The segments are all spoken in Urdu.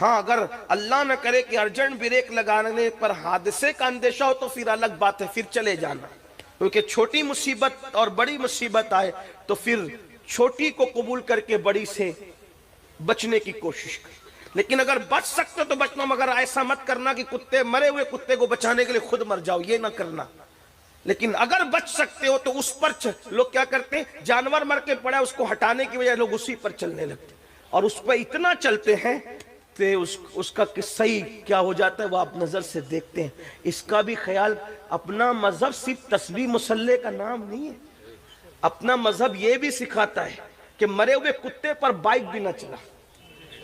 ہاں اگر اللہ نہ کرے کہ ارجنٹ بریک لگانے پر حادثے کا اندیشہ ہو تو پھر الگ بات ہے، پھر چلے جانا، کیونکہ چھوٹی مصیبت اور بڑی مصیبت آئے تو پھر چھوٹی کو قبول کر کے بڑی سے بچنے کی کوشش کریں۔ لیکن اگر بچ سکتے تو بچنا، مگر ایسا مت کرنا کہ کتے مرے ہوئے کتے کو بچانے کے لیے خود مر جاؤ، یہ نہ کرنا۔ لیکن اگر بچ سکتے ہو تو اس پر لوگ کیا کرتے ہیں، جانور مر کے پڑا اس کو ہٹانے کی وجہ لوگ اسی پر چلنے لگتے اور اس پہ اتنا چلتے ہیں کہ اس کا قصہ ہی کیا ہو جاتا ہے وہ آپ نظر سے دیکھتے ہیں۔ اس کا بھی خیال، اپنا مذہب صرف تسبیح مسلح کا نام نہیں ہے، اپنا مذہب یہ بھی سکھاتا ہے کہ مرے ہوئے کتے پر بائک بھی نہ چلا،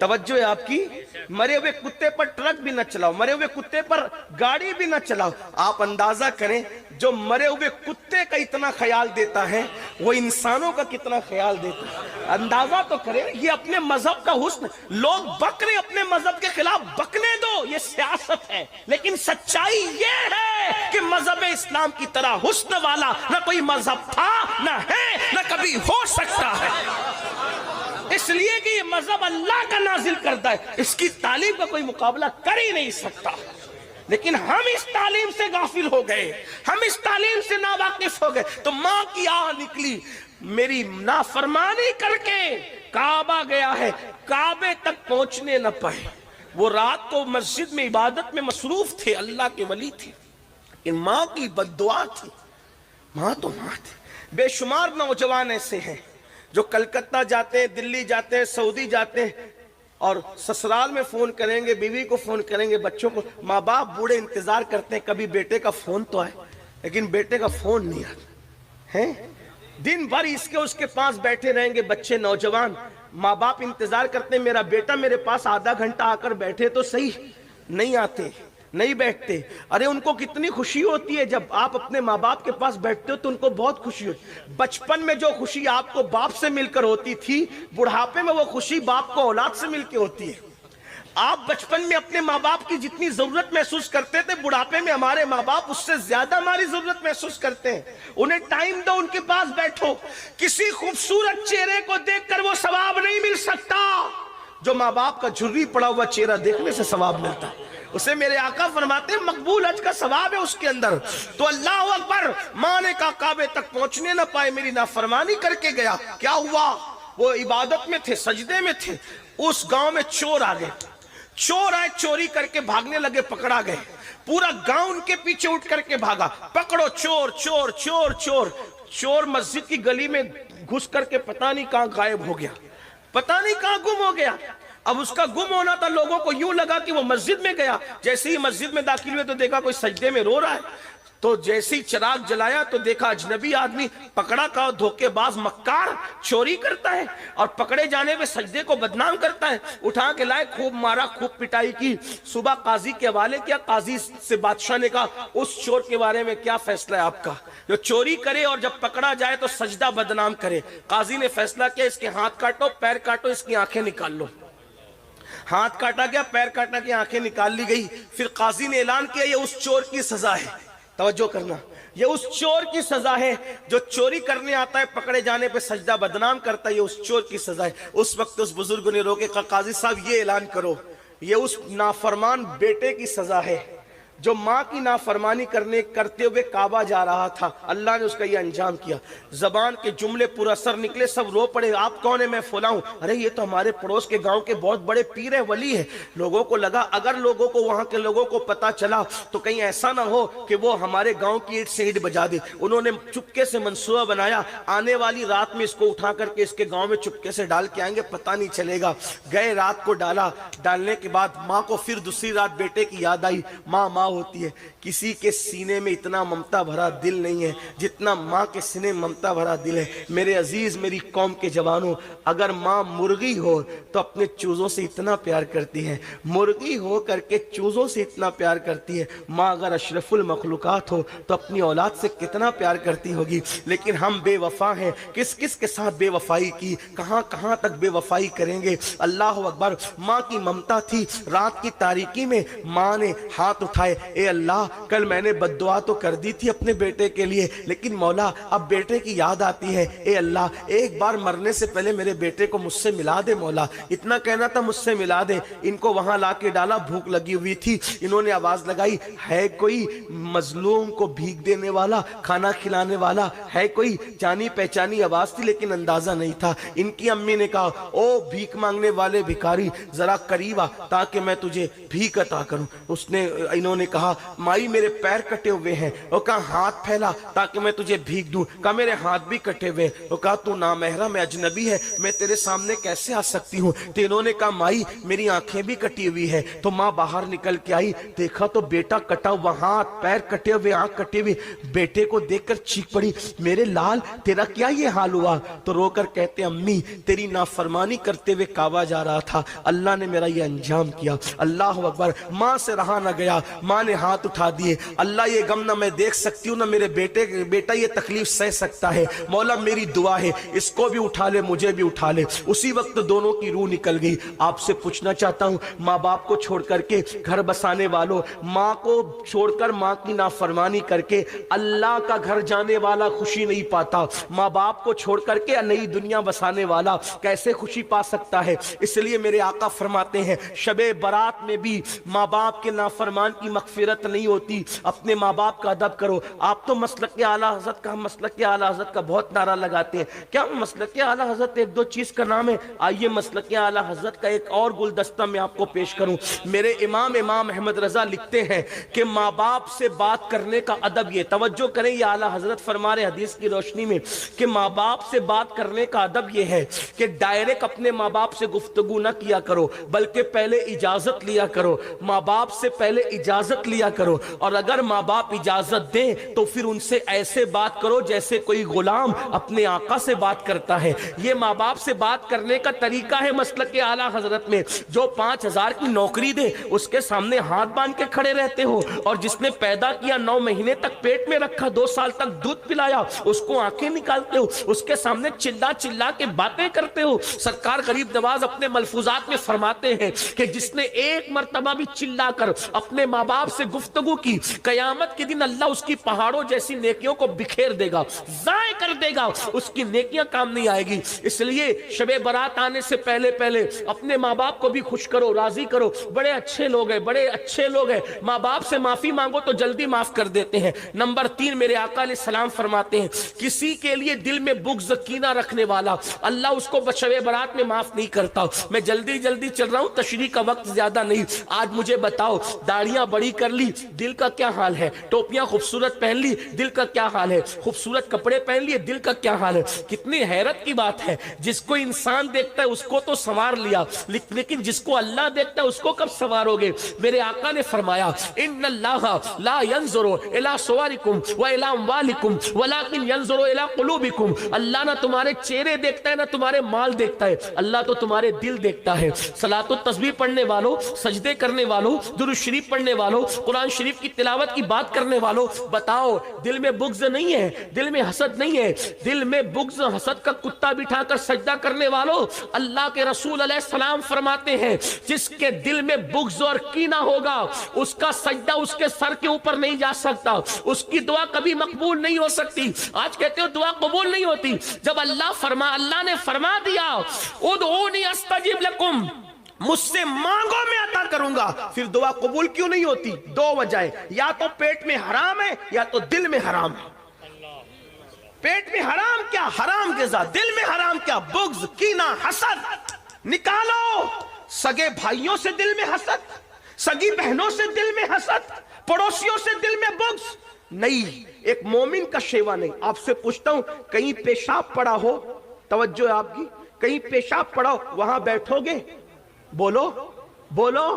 توجہ ہے آپ کی، مرے ہوئے کتے پر ٹرک بھی نہ چلاؤ، مرے ہوئے کتے پر گاڑی بھی نہ چلاؤ۔ آپ اندازہ کریں جو مرے ہوئے کتے کا اتنا خیال دیتا ہے وہ انسانوں کا کتنا خیال دیتا ہے، اندازہ تو کریں۔ یہ اپنے مذہب کا حسن، لوگ بک رہے اپنے مذہب کے خلاف، بکنے دو، یہ سیاست ہے، لیکن سچائی یہ ہے کہ مذہب اسلام کی طرح حسن والا نہ کوئی مذہب تھا، نہ ہے، نہ کبھی ہو سکتا ہے، اس لیے کہ یہ مذہب اللہ کا نازل کرتا ہے، اس کی تعلیم کا کوئی مقابلہ کر ہی نہیں سکتا۔ لیکن ہم اس تعلیم سے غافل ہو گئے، ہم اس تعلیم سے ناواقف ہو گئے، تو ماں کی آہ نکلی، میری نافرمانی کر کے کعبہ گیا ہے، کعبے تک پہنچنے نہ پائے۔ وہ رات کو مسجد میں عبادت میں مصروف تھے، اللہ کے ولی تھے، لیکن ماں کی بد دعا تھی۔ ماں تو ماں تھی۔ بے شمار نوجوان ایسے ہیں جو کلکتہ جاتے ہیں، دلی جاتے ہیں، سعودی جاتے ہیں، اور سسرال میں فون کریں گے، بیوی کو فون کریں گے، بچوں کو، ماں باپ بوڑھے انتظار کرتے ہیں کبھی بیٹے کا فون تو آئے، لیکن بیٹے کا فون نہیں آتا ہے۔ دن بھر اس کے پاس بیٹھے رہیں گے بچے، نوجوان، ماں باپ انتظار کرتے ہیں میرا بیٹا میرے پاس آدھا گھنٹہ آ کر بیٹھے تو صحیح، نہیں آتے، نہیں بیٹھتے۔ ارے ان کو کتنی خوشی ہوتی ہے جب آپ اپنے ماں باپ کے پاس بیٹھتے ہو تو ان کو بہت خوشی ہوتی ہے۔ بچپن میں جو خوشی آپ کو باپ سے مل کر ہوتی تھی، بڑھاپے میں وہ خوشی باپ کو اولاد سے مل کے ہوتی ہے۔ آپ بچپن میں اپنے ماں باپ کی جتنی ضرورت محسوس کرتے تھے، بڑھاپے میں ہمارے ماں باپ اس سے زیادہ ہماری ضرورت محسوس کرتے ہیں۔ انہیں ٹائم دو، ان کے پاس بیٹھو۔ کسی خوبصورت چہرے کو دیکھ کر وہ ثواب نہیں مل سکتا جو ماں باپ کا جھری پڑا ہوا چہرہ دیکھنے سے ثواب ملتا ہے۔ اسے میرے آقا فرماتے ہیں مقبول حج کا ثواب ہے اس کے اندر۔ تو اللہ اکبر، ماں نے کہا کعبے تک پہنچنے نہ پائے، میری نافرمانی کر کے گیا۔ کیا ہوا؟ وہ عبادت میں تھے، سجدے میں تھے، اس گاؤں میں چور آ گئے، چور آئے، چوری کر کے بھاگنے لگے، پکڑا گئے، پورا گاؤں ان کے پیچھے اٹھ کر کے بھاگا، پکڑو چور چور چور چور۔ چور مسجد کی گلی میں گھس کر کے پتہ نہیں کہاں غائب ہو گیا، پتہ نہیں کہاں گم ہو گیا۔ اب اس کا گم ہونا تھا، لوگوں کو یوں لگا کہ وہ مسجد میں گیا۔ جیسے ہی مسجد میں داخل ہوئے تو دیکھا کوئی سجدے میں رو رہا ہے، تو جیسے ہی چراغ جلایا تو دیکھا اجنبی آدمی، پکڑا کا دھوکے باز مکار، چوری کرتا ہے اور پکڑے جانے پہ سجدے کو بدنام کرتا ہے۔ اٹھا کے لائے، خوب مارا، خوب پٹائی کی، صبح قاضی کے حوالے کیا۔ قاضی سے بادشاہ نے کہا اس چور کے بارے میں کیا فیصلہ ہے آپ کا، جو چوری کرے اور جب پکڑا جائے تو سجدہ بدنام کرے۔ قاضی نے فیصلہ کیا اس کے ہاتھ کاٹو، پیر کاٹو، اس کی آنکھیں نکال لو۔ ہاتھ کاٹا گیا، پیر کاٹا گیا، آنکھیں نکال لی گئی۔ پھر قاضی نے اعلان کیا یہ اس چور کی سزا ہے، توجہ کرنا، یہ اس چور کی سزا ہے جو چوری کرنے آتا ہے، پکڑے جانے پہ سجدہ بدنام کرتا ہے، یہ اس چور کی سزا ہے۔ اس وقت اس بزرگ نے روکے، کہا قاضی صاحب یہ اعلان کرو یہ اس نافرمان بیٹے کی سزا ہے جو ماں کی نافرمانی کرتے ہوئے کعبہ جا رہا تھا، اللہ نے اس کا یہ انجام کیا۔ زبان کے جملے پر اثر نکلے، سب رو پڑے، آپ کون ہیں؟ میں فلاں ہوں۔ ارے یہ تو ہمارے پڑوس کے گاؤں کے بہت بڑے پیر ہیں، ولی ہیں۔ لوگوں کو لگا اگر لوگوں کو، وہاں کے لوگوں کو پتا چلا تو کہیں ایسا نہ ہو کہ وہ ہمارے گاؤں کی اینٹ سے اینٹ بجا دے۔ انہوں نے چپکے سے منصوبہ بنایا، آنے والی رات میں اس کو اٹھا کر کے اس کے گاؤں میں چپکے سے ڈال کے آئیں گے، پتہ نہیں چلے گا۔ گئے، رات کو ڈالا، ڈالنے کے بعد ماں کو پھر دوسری رات بیٹے کی یاد آئی۔ ماں ماں ہوتی ہے، کسی کے سینے میں اتنا ممتا بھرا دل نہیں ہے جتنا ماں کے سینے میں ممتا بھرا دل ہے۔ میرے عزیز، میری قوم کے جوانوں، اگر ماں مرغی ہو تو اپنے چوزوں سے اتنا پیار کرتی ہے، مرغی ہو کر کے چوزوں سے اتنا پیار کرتی ہے۔ ماں اگر اشرف المخلوقات ہو تو اپنی اولاد سے کتنا پیار کرتی ہوگی۔ لیکن ہم بے وفا ہیں، کس کس کے ساتھ بے وفائی کی، کہاں کہاں تک بے وفائی کریں گے۔ اللہ اکبر، ماں کی ممتا تھی۔ رات کی تاریکی میں ماں نے ہاتھ اٹھائے، اے اللہ کل میں نے بد دعا تو کر دی تھی اپنے بیٹے کے لیے، لیکن مولا اب بیٹے کی یاد آتی ہے، اے اللہ ایک بار مرنے سے پہلے میرے بیٹے کو مجھ سے ملا دے مولا، اتنا کہنا تھا مجھ سے ملا دے۔ ان کو وہاں لا کے ڈالا، بھوک لگی ہوئی تھی، انہوں نے آواز لگائی ہے کوئی مظلوم کو بھیک دینے والا، کھانا کھلانے والا ہے کوئی؟ جانی پہچانی آواز تھی لیکن اندازہ نہیں تھا۔ ان کی امی نے کہا او بھیک مانگنے والے بھکاری ذرا قریب آ تاکہ میں تجھے بھیک عطا کروں۔ انہوں نے کہا مائی میرے پیر کٹے ہوئے ہیں، وہ کہا ہاتھ پھیلا تاکہ میں تجھے بھیک دوں، کہا میرے ہاتھ بھی کٹے ہوئے، وہ کہا تو نامحرم ہے، اجنبی ہے، میں تیرے سامنے کیسے آ سکتی ہوں؟ تو انہوں نے کہا مائی میری آنکھیں بھی کٹی ہوئی ہے۔ تو ماں باہر نکل کے آئی، دیکھا تو بیٹا کٹا ہوا، ہاتھ پیر کٹے ہوئے، آنکھ کٹی ہوئی، بیٹے کو دیکھ کر چیخ پڑی میرے لال تیرا کیا یہ حال ہوا؟ تو رو کر کہتے امی تیری نافرمانی کرتے ہوئے کعبہ جا رہا تھا، اللہ نے میرا یہ انجام کیا۔ اللہ اکبر۔ ماں سے رہا نہ گیا، ماں نے ہاتھ اٹھا دیے، اللہ یہ غم نہ میں دیکھ سکتی ہوں نہ میرے بیٹا یہ تکلیف سہ سکتا ہے، مولا میری دعا ہے اس کو بھی اٹھا لے مجھے بھی اٹھا لے۔ اسی وقت دونوں کی روح نکل گئی۔ آپ سے پوچھنا چاہتا ہوں ماں باپ کو چھوڑ کر کے گھر بسانے والوں، ماں کو چھوڑ کر ماں کی نافرمانی کر کے اللہ کا گھر جانے والا خوشی نہیں پاتا، ماں باپ کو چھوڑ کر کے نئی دنیا بسانے والا کیسے خوشی پا سکتا ہے؟ اس لیے میرے آقا فرماتے ہیں شب برات میں بھی ماں باپ کے نافرمان کی مغفرت نہیں ہوتی، اپنے ماں باپ کا ادب کرو۔ آپ تو مسلک اعلیٰ حضرت کا بہت نعرہ لگاتے ہیں، کیا مسلک اعلیٰ حضرت ایک دو چیز کا نام ہے؟ آئیے مسلک اعلیٰ حضرت کا ایک اور گلدستہ میں آپ کو پیش کروں۔ میرے امام احمد رضا لکھتے ہیں کہ ماں باپ سے بات کرنے کا ادب، یہ توجہ کریں یہ اعلیٰ حضرت فرما رہے حدیث کی روشنی میں کہ ماں باپ سے بات کرنے کا ادب یہ ہے کہ ڈائریکٹ اپنے ماں باپ سے گفتگو نہ کیا کرو، بلکہ پہلے اجازت لیا کرو، ماں باپ سے پہلے اجازت لیا کرو، اور اگر ماں باپ اجازت دیں تو پھر ان سے ایسے بات کرو جیسے کوئی غلام اپنے آقا سے بات کرتا ہے۔ یہ ماں باپ سے بات کرنے کا طریقہ ہے مسلک اعلیٰ حضرت میں۔ جو 5,000 کی نوکری دے اس کے سامنے ہاتھ باندھ کے کھڑے رہتے ہو، اور جس نے پیدا کیا 9 مہینے تک پیٹ میں رکھا، 2 سال تک دودھ پلایا، اس کو آنکھیں نکالتے ہو، اس کے سامنے چلا چلا کے باتیں کرتے ہو۔ سرکار غریب نواز اپنے ملفوظات میں فرماتے ہیں کہ جس نے ایک مرتبہ بھی چلا کر اپنے ماں باپ سے گفتگو کی، قیامت کے دن اللہ اس کی پہاڑوں جیسی نیکیوں کو بکھیر دے گا، ضائع کر دے گا، اس کی نیکیاں کام نہیں آئے گی۔ اس لیے شب برات آنے سے پہلے اپنے ماں باپ کو بھی خوش کرو، راضی کرو، بڑے اچھے لوگ ہیں، ماں باپ سے معافی مانگو تو جلدی معاف کر دیتے ہیں۔ نمبر 3 میرے آقا علیہ السلام فرماتے ہیں کسی کے لیے دل میں بغض کینہ رکھنے والا اللہ اس کو شب برات میں معاف نہیں کرتا۔ میں جلدی چل رہا ہوں، تشریح کا وقت زیادہ نہیں۔ آج مجھے بتاؤ داڑیاں بڑی کر لی دل کا کیا حال ہے، ٹوپیاں خوبصورت پہن لی دل کا کیا حال ہے، خوبصورت کپڑے پہن لیے دل کا کیا حال ہے۔ کتنی حیرت کی بات ہے، جس کو انسان دیکھتا ہے اس کو تو سنوار لیا، لیکن جس کو اللہ دیکھتا ہے اس کو کب سنوارو گے؟ میرے آقا نے فرمایا ان اللہ لا ينظر الى صورکم والى اموالکم ولکن ينظر الى قلوبکم۔ اللہ نہ تمہارے چہرے دیکھتا ہے نہ تمہارے مال دیکھتا ہے، اللہ تو تمہارے دل دیکھتا ہے۔ صلاۃ و تسبیح پڑھنے والوں، سجدے کرنے والوں، درود شریف پڑھنے والوں، قرآن شریف کی تلاوت کی بات کرنے والوں، بتاؤ دل میں بغض نہیں ہے، دل میں حسد نہیں ہے؟ دل میں بغض حسد کا کتا بٹھا کر سجدہ کرنے والوں، اللہ کے رسول علیہ السلام فرماتے ہیں جس کے دل میں بغض اور کینہ ہوگا اس کا سجدہ اس کے سر کے اوپر نہیں جا سکتا، اس کی دعا کبھی مقبول نہیں ہو سکتی۔ آج کہتے ہو دعا قبول نہیں ہوتی، جب اللہ نے فرما دیا ادعونی استجب لکم، مجھ سے مانگو میں عطا کروں گا، پھر دعا قبول کیوں نہیں ہوتی؟ 2 وجہیں، یا تو پیٹ میں حرام ہے یا تو دل میں حرام ہے۔ پیٹ میں حرام کیا؟ حرام غذا، دل میں حرام کیا؟ بغض، کینہ، حسد۔ نکالو سگے بھائیوں سے دل میں حسد، سگی بہنوں سے دل میں حسد، پڑوسیوں سے دل میں بغض نہیں، ایک مومن کا شیوا نہیں۔ آپ سے پوچھتا ہوں کہیں پیشاب پڑا ہو، توجہ آپ کی، کہیں پیشاب پڑا ہو وہاں بیٹھو گے؟ بولو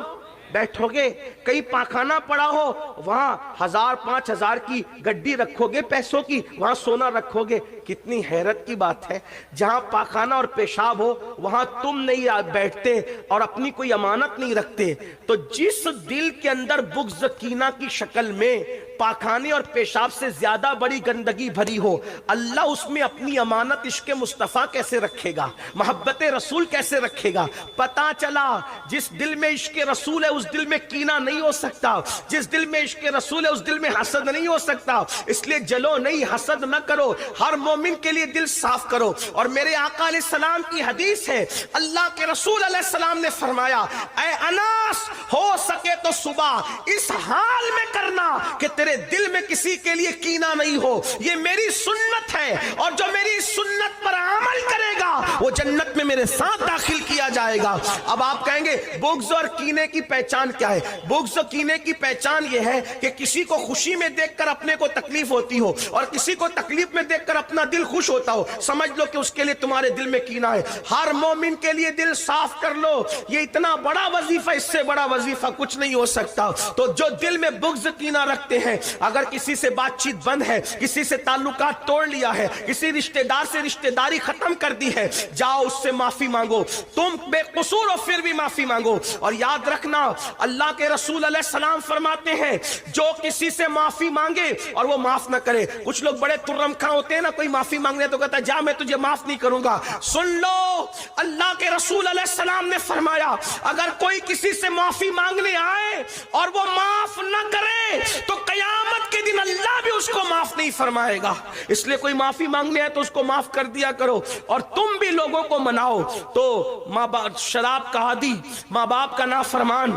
بیٹھو گے؟ کہیں پاخانہ پڑا ہو وہاں 1000 5000 کی گڈی رکھو گے پیسوں کی، وہاں سونا رکھو گے؟ کتنی حیرت کی بات ہے، جہاں پاخانہ اور پیشاب ہو وہاں تم نہیں بیٹھتے اور اپنی کوئی امانت نہیں رکھتے۔ تو جس دل کے اندر بغض کینہ کی شکل میں پاخانے اور پیشاب سے زیادہ بڑی گندگی بھری ہو، اللہ اس میں اپنی امانت عشق مصطفیٰ کیسے رکھے گا، محبت رسول کیسے رکھے گا؟ پتا چلا جس دل میں عشق رسول ہے اس دل میں کینہ نہیں ہو سکتا، جس دل میں عشق رسول ہے اس دل میں حسد نہیں ہو سکتا۔ اس لیے جلو نہیں، حسد نہ کرو، ہر مومن کے لیے دل صاف کرو۔ اور میرے آقا علیہ السلام کی حدیث ہے، اللہ کے رسول علیہ السلام نے فرمایا، اے انس ہو سکے تو صبح اس حال میں کرنا کہ تیرے دل میں کسی کے لیے کینہ نہیں ہو، یہ میری سنت ہے، اور جو میری سنت پر عمل کرے گا وہ جنت میں میرے ساتھ داخل کیا جائے گا۔ اب آپ کہیں گے بغض اور کینے کی پہچان کیا ہے؟ بغض اور کینے کی پہچان یہ ہے کہ کسی کو خوشی میں دیکھ کر اپنے کو تکلیف ہوتی ہو اور کسی کو تکلیف میں دیکھ کر اپنا دل خوش ہوتا ہو، سمجھ لو کہ اس کے لیے تمہارے دل میں کینہ ہے۔ ہر مومن کے لیے دل صاف کر لو، یہ اتنا بڑا وظیفہ، اس سے بڑا وظیفہ کچھ نہیں ہو سکتا۔ تو جو دل میں بغض کینہ رکھتے ہیں، اگر کسی سے بات چیت بند ہے، کسی سے تعلقات توڑ لیا ہے، کسی رشتہ دار سے رشتہ داری ختم کر دی ہے، جاؤ اس سے معافی مانگو، تم بے قصور ہو پھر بھی معافی مانگو۔ اور یاد رکھنا اللہ کے رسول علیہ السلام فرماتے ہیں جو کسی سے معافی مانگے اور وہ معاف نہ کرے، کچھ لوگ بڑے ترم خاں ہوتے ہیں نا، کوئی معافی مانگنے تو کہتا ہے جا میں تجھے معاف نہیں کروں گا۔ سن لو اللہ کے رسول علیہ السلام نے فرمایا اگر کوئی کسی سے معافی مانگنے آئے اور وہ معاف نہ کرے تو قیامت کے دن اللہ بھی اس کو معاف نہیں فرمائے گا۔ اس لیے کوئی معافی مانگنے آئے تو اس کو معاف کر دیا کرو، اور تم بھی لوگوں کو مناؤ۔ تو ماں باپ شراب کا عادی، ماں باپ کا نافرمان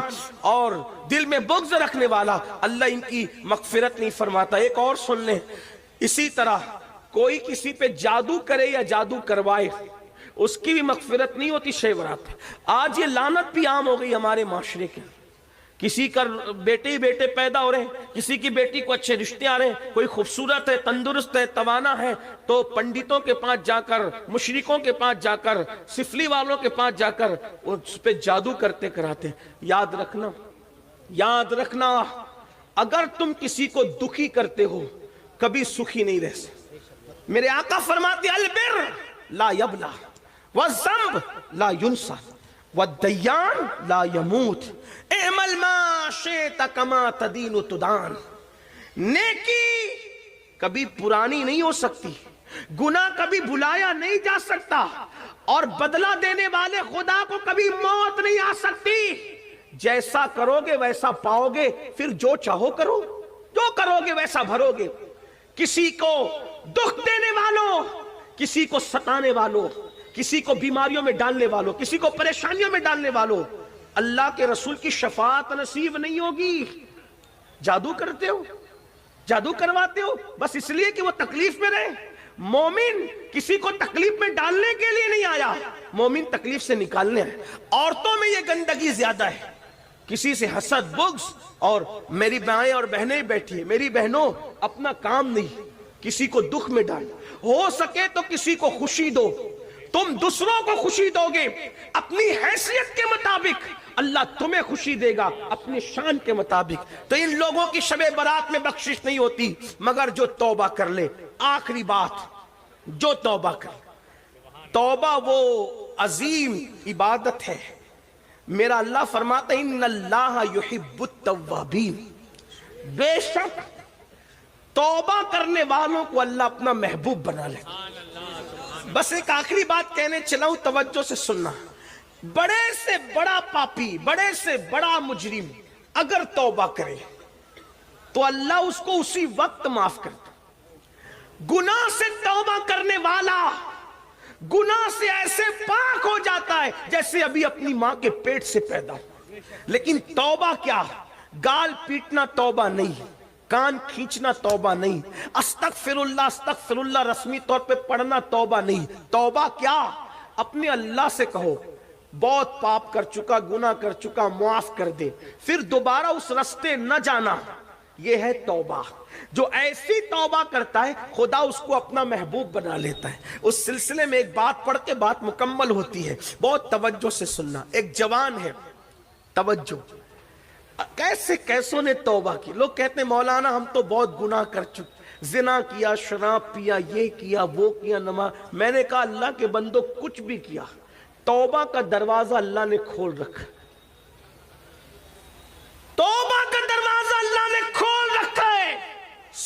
اور دل میں بغض رکھنے والا، اللہ ان کی مغفرت نہیں فرماتا۔ ایک اور سن لیں، اسی طرح کوئی کسی پہ جادو کرے یا جادو کروائے اس کی بھی مغفرت نہیں ہوتی شب برات۔ آج یہ لعنت بھی عام ہو گئی ہمارے معاشرے کے، کسی کا بیٹے ہی بیٹے پیدا ہو رہے ہیں، کسی کی بیٹی کو اچھے رشتے آ رہے ہیں، کوئی خوبصورت ہے، تندرست ہے، توانا ہے، تو پنڈتوں کے پاس جا کر، مشرکوں کے پاس جا کر، سفلی والوں کے پاس جا کر اس پہ جادو کرتے کراتے ہیں۔ یاد رکھنا، یاد رکھنا، اگر تم کسی کو دکھی کرتے ہو کبھی سکھی نہیں رہ سکتے۔ میرے آقا فرماتے البر لا یبلا والذنب لا ینسى والدیان لا یموت اعمل ما شئت کما تدین تدان۔ نیکی کبھی پرانی نہیں ہو سکتی، گناہ کبھی بھلایا نہیں جا سکتا، اور بدلہ دینے والے خدا کو کبھی موت نہیں آ سکتی۔ جیسا کرو گے ویسا پاؤ گے، پھر جو چاہو کرو، جو کرو گے ویسا بھرو گے۔ کسی کو دکھ دینے والوں، کسی کو ستانے والوں، کسی کو بیماریوں میں ڈالنے والوں، کسی کو پریشانیوں میں ڈالنے والوں، اللہ کے رسول کی شفاعت نصیب نہیں ہوگی۔ جادو کرتے ہو، جادو کرواتے ہو بس اس لیے کہ وہ تکلیف میں رہے۔ مومن کسی کو تکلیف میں ڈالنے کے لیے نہیں آیا، مومن تکلیف سے نکالنے آئے۔ عورتوں میں یہ گندگی زیادہ ہے، کسی سے حسد، بغض، اور میری مائیں اور بہنیں بیٹھی ہیں، میری بہنوں اپنا کام نہیں، کسی کو دکھ میں ڈال، ہو سکے تو کسی کو خوشی دو۔ تم دوسروں کو خوشی دو گے اپنی حیثیت کے مطابق، اللہ تمہیں خوشی دے گا اپنی شان کے مطابق۔ تو ان لوگوں کی شب برات میں بخشش نہیں ہوتی مگر جو توبہ کر لے۔ آخری بات، جو توبہ کر لے، توبہ وہ عظیم عبادت ہے۔ میرا اللہ فرماتا ہے ان اللہ یحب التوابین، بے شک توبہ کرنے والوں کو اللہ اپنا محبوب بنا لیتا۔ بس ایک آخری بات کہنے چلاؤں، توجہ سے سننا۔ بڑے سے بڑا پاپی، بڑے سے بڑا مجرم اگر توبہ کرے تو اللہ اس کو اسی وقت معاف کرتا۔ گناہ سے توبہ کرنے والا گناہ سے ایسے پاک ہو جاتا ہے جیسے ابھی اپنی ماں کے پیٹ سے پیدا ہو۔ لیکن توبہ کیا؟ گال پیٹنا توبہ نہیں، کان کھینچنا توبہ نہیں، استغفر اللہ رسمی طور پہ پڑھنا توبہ نہیں۔ توبہ کیا؟ اپنے اللہ سے کہو بہت پاپ کر چکا، گناہ کر چکا، معاف کر دے، پھر دوبارہ اس رستے نہ جانا۔ یہ ہے توبہ۔ جو ایسی توبہ کرتا ہے خدا اس کو اپنا محبوب بنا لیتا ہے۔ اس سلسلے میں ایک بات پڑھ کے بات مکمل ہوتی ہے، بہت توجہ سے سننا۔ ایک جوان ہے، توجہ، کیسے کیسوں نے توبہ کی۔ لوگ کہتے ہیں مولانا ہم تو بہت گناہ کر چکے، زنا کیا، شراب پیا، یہ کیا، وہ کیا، نماز۔ میں نے کہا اللہ کے بندو کچھ بھی کیا، توبہ کا دروازہ اللہ نے کھول رکھا، توبہ کا دروازہ اللہ نے کھول رکھا ہے۔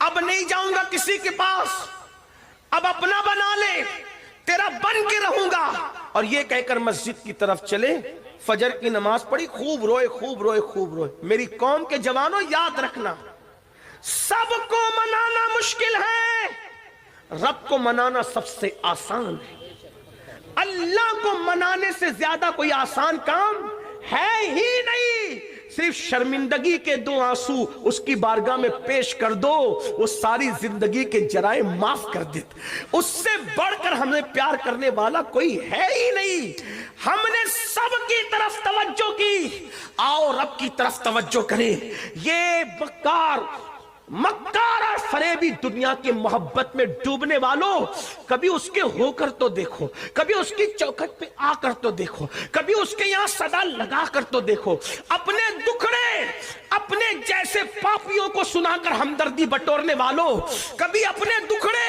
اب نہیں جاؤں گا کسی کے پاس، اب اپنا بنا لے، تیرا بن کے رہوں گا. اور یہ کہہ کر مسجد کی طرف چلے. فجر کی نماز پڑھی، خوب روئے خوب روئے خوب روئے. میری قوم کے جوانوں یاد رکھنا، سب کو منانا مشکل ہے، رب کو منانا سب سے آسان ہے. اللہ کو منانے سے زیادہ کوئی آسان کام ہے ہی نہیں. صرف شرمندگی کے 2 آنسو اس کی بارگاہ میں پیش کر دو، وہ ساری زندگی کے جرائم معاف کر دیتا. اس سے بڑھ کر ہمیں پیار کرنے والا کوئی ہے ہی نہیں. ہم نے سب کی طرف توجہ کی، آؤ رب کی طرف توجہ کریں. یہ مکار اور فریبی دنیا کی محبت میں ڈوبنے والوں، کبھی اس کے ہو کر تو دیکھو، کبھی اس کی چوکھٹ پہ آ کر تو دیکھو، کبھی اس کے یہاں صدا لگا کر تو دیکھو. اپنے دکھڑے اپنے جیسے پاپیوں کو سنا کر ہمدردی بٹورنے والوں، کبھی اپنے دکھڑے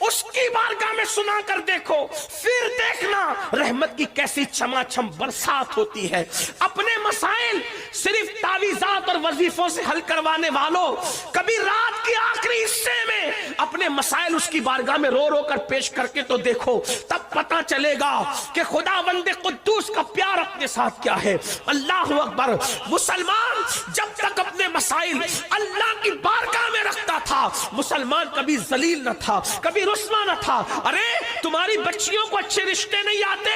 اس کی بارگاہ میں سنا کر دیکھو، پھر دیکھنا رحمت کی کیسی چھما چھم برسات ہوتی ہے. اپنے مسائل صرف تعویذات اور وظیفوں سے حل کروانے والوں، کبھی رات کے آخری حصے میں اپنے مسائل اس کی بارگاہ میں رو رو کر پیش کر کے تو دیکھو، تب پتا چلے گا کہ خداوند قدوس کا پیار اپنے ساتھ کیا ہے. اللہ اکبر. مسلمان جب تک اپنے مسائل اللہ کی بارگاہ میں رکھتا تھا، مسلمان کبھی ذلیل نہ تھا، کبھی رسوا نہ تھا. ارے تمہاری بچیوں کو اچھے رشتے نہیں آتے،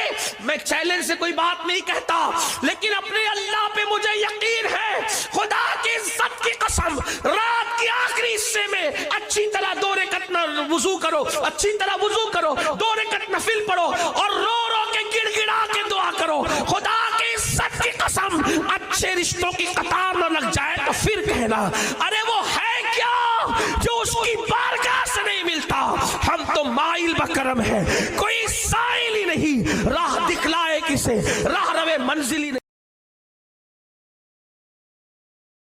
میں چیلنج سے کوئی بات نہیں کہتا، لیکن اپنے اللہ پہ مجھے یقین ہے، خدا کی عزت کی قسم، رات کی آخری حصے میں اچھی طرح 2 رکعت وضو کرو، اچھی طرح وضو کرو، 2 رکعت نفل پڑھو اور رو رو کے گڑ گڑا کے دعا کرو. خدا کی عزت کی قسم اچھے رشتوں کی قطار نہ لگ جائے تو پھر کہنا ارے وہ ہے کیا جو اس کی بارگاہ سے نہیں ملتا. ہم تو مائل بکرم ہے، کوئی سائل ہی نہیں، راہ دکھلائے کسے، راہ روے منزل ہی نہیں.